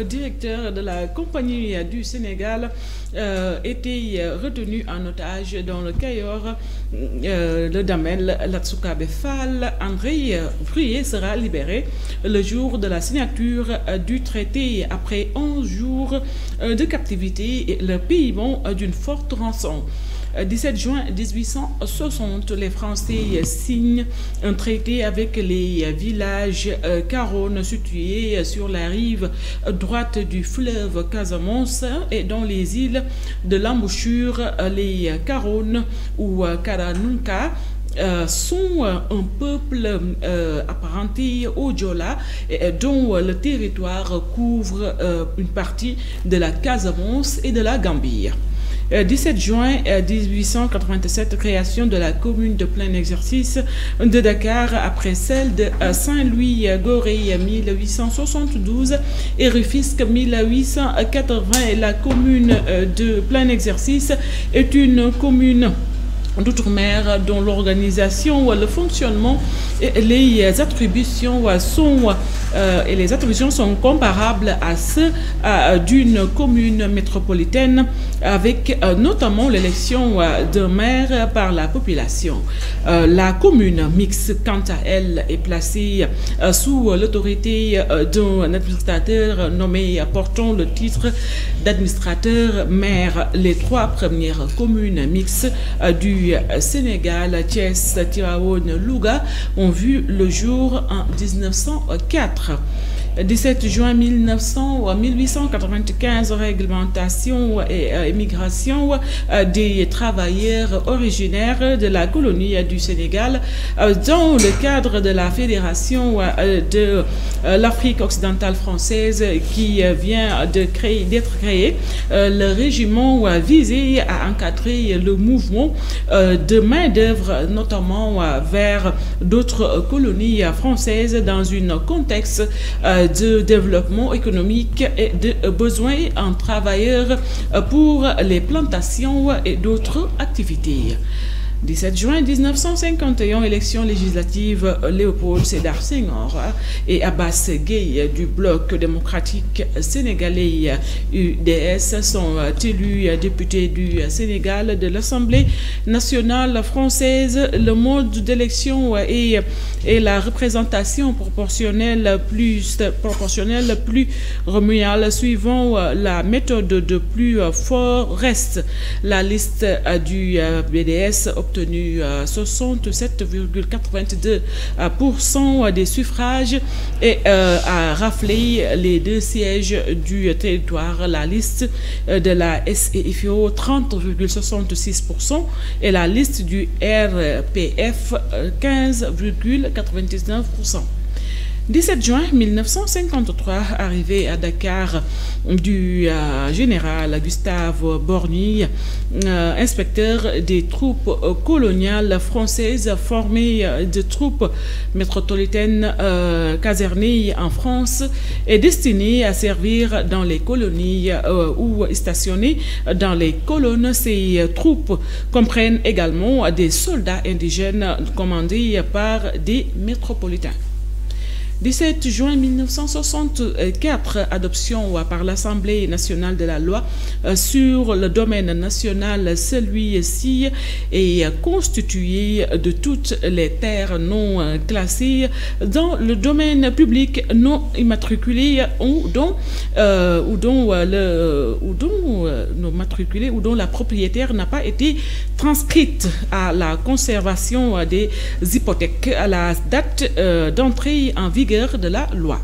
Directeur de la Compagnie du Sénégal était retenu en otage dans le Cayor. Le Damel Latsoukabe Fall, André Vrier, sera libéré le jour de la signature du traité après 11 jours de captivité et le paiement d'une forte rançon. 17 juin 1860, les Français signent un traité avec les villages Caronne situés sur la rive droite du fleuve Casamance et dans les îles de l'embouchure, les Caronne ou Karanunka sont un peuple apparenté au Djola dont le territoire couvre une partie de la Casamance et de la Gambie. 17 juin 1887, création de la commune de plein exercice de Dakar après celle de Saint-Louis-Gorée 1872 et Rufisque 1880. La commune de plein exercice est une commune d'outre-mer dont l'organisation, le fonctionnement et les attributions sont comparables à ceux d'une commune métropolitaine avec notamment l'élection d'un maire par la population. La commune mixte, quant à elle, est placée sous l'autorité d'un administrateur nommé portant le titre d'administrateur maire. Les trois premières communes mixtes du Sénégal, Thiès, Tivaouane, Louga, ont vu le jour en 1904. 17 juin 1895, réglementation et émigration des travailleurs originaires de la colonie du Sénégal dans le cadre de la Fédération de l'Afrique occidentale française qui vient d'être créé. Le régiment visé à encadrer le mouvement de main-d'œuvre, notamment vers d'autres colonies françaises dans un contexte de développement économique et de besoins en travailleurs pour les plantations et d'autres activités. 17 juin 1951, élection législative, Léopold Sédar Senghor et Abbas Gueye du Bloc démocratique sénégalais UDS sont élus députés du Sénégal de l'Assemblée nationale française. Le mode d'élection et la représentation proportionnelle plus remuale suivant la méthode de plus fort reste. La liste du BDS obtenu 67,82% des suffrages et a raflé les 2 sièges du territoire. La liste de la SEFO 30,66% et la liste du RPF 15,99%. 17 juin 1953, arrivée à Dakar du général Gustave Borgny, inspecteur des troupes coloniales françaises formées de troupes métropolitaines casernées en France et destinées à servir dans les colonies ou stationnées dans les colonnes. Ces troupes comprennent également des soldats indigènes commandés par des métropolitains. 17 juin 1964, adoption par l'Assemblée nationale de la loi sur le domaine national. Celui-ci est constitué de toutes les terres non classées dans le domaine public non immatriculé ou dont la propriétaire n'a pas été transcrite à la conservation des hypothèques à la date d'entrée en vigueur de la loi.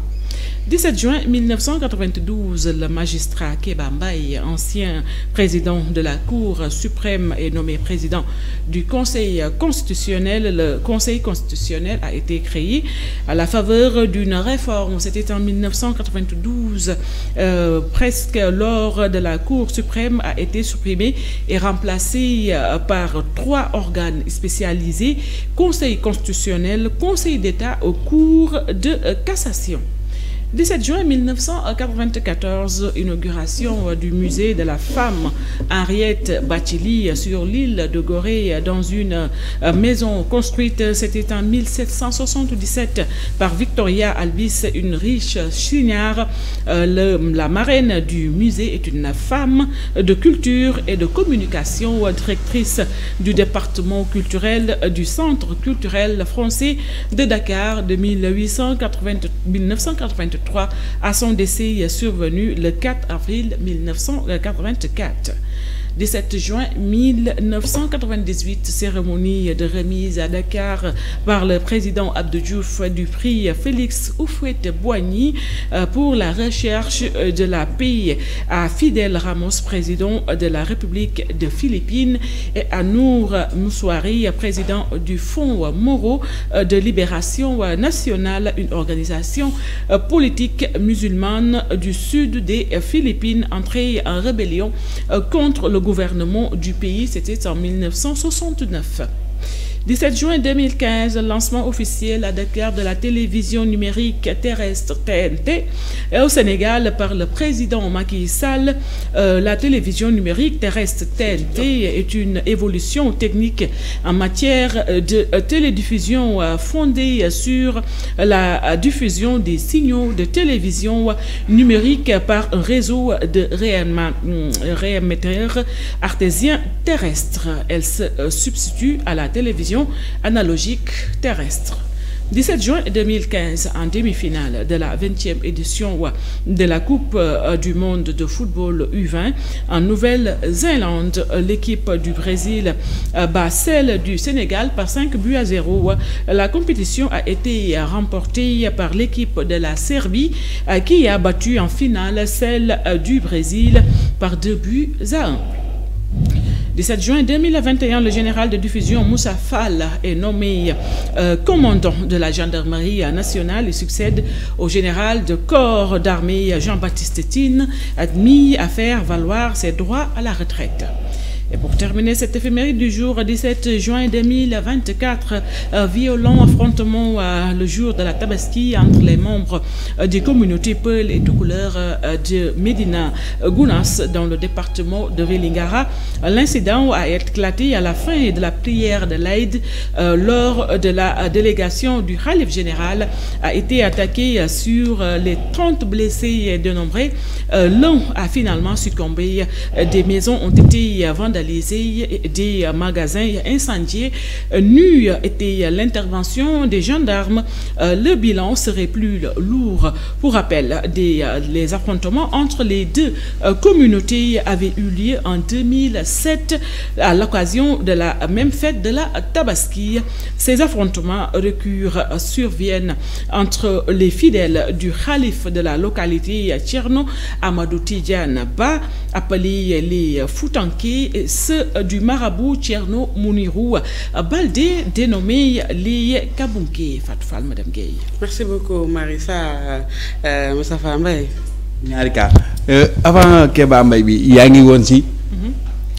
17 juin 1992, le magistrat Kéba Mbaye, ancien président de la Cour suprême, est nommé président du Conseil constitutionnel. Le Conseil constitutionnel a été créé à la faveur d'une réforme. C'était en 1992. Presque l'or de la Cour suprême a été supprimé et remplacé par 3 organes spécialisés: Conseil constitutionnel, Conseil d'État, Cour de cassation. 17 juin 1994, inauguration du musée de la femme Henriette Bathily sur l'île de Gorée dans une maison construite, c'était en 1777 par Victoria Albis, une riche chignard. La marraine du musée est une femme de culture et de communication, directrice du département culturel du Centre culturel français de Dakar de 1983 à son décès survenu le 4 avril 1984. 17 juin 1998, cérémonie de remise à Dakar par le président Abdou Diouf du prix Félix Houphouët-Boigny pour la recherche de la paix à Fidel Ramos, président de la République de Philippines, et à Nour Moussouari, président du Fonds Moro de libération nationale, une organisation politique musulmane du sud des Philippines entrée en rébellion contre le gouvernement du pays, c'était en 1969. 17 juin 2015, lancement officiel à Dakar de la télévision numérique terrestre TNT. Et au Sénégal, par le président Macky Sall, la télévision numérique terrestre TNT est une évolution technique en matière de télédiffusion fondée sur la diffusion des signaux de télévision numérique par un réseau de réémetteurs artésiens terrestres. Elle se substitue à la télévision analogique terrestre. 17 juin 2015, en demi-finale de la 20e édition de la Coupe du monde de football U20 en Nouvelle-Zélande, l'équipe du Brésil bat celle du Sénégal par 5-0. La compétition a été remportée par l'équipe de la Serbie qui a battu en finale celle du Brésil par 2-1. 17 juin 2021, le général de diffusion Moussa Fall est nommé commandant de la gendarmerie nationale et succède au général de corps d'armée Jean-Baptiste Tine, admis à faire valoir ses droits à la retraite. Et pour terminer cette éphéméride du jour 17 juin 2024, violent affrontement le jour de la Tabaski entre les membres des communautés Peul et de couleur de Médina Gounass dans le département de Vélingara. L'incident a éclaté à la fin de la prière de l'Aïd lors de la délégation du Khalif général a été attaqué sur les 30 blessés dénombrés. L'un a finalement succombé. Des maisons ont été vandalisées, des magasins incendiés. N'eût été l'intervention des gendarmes, le bilan serait plus lourd. Pour rappel, les affrontements entre les deux communautés avaient eu lieu en 2007 à l'occasion de la même fête de la Tabaski. Ces affrontements récurrents surviennent entre les fidèles du Khalif de la localité Thierno Amadou Tidiane Ba, appelés les Foutanké, et ceux du marabout Thierno Mounirou Baldé, dénommés les Kabunké. Fatou Fall, Madame Gueye. Merci beaucoup, Marissa. Moussa Mbaye. ñaari cas avant Kéba Mbaye bi yaa ngi woon si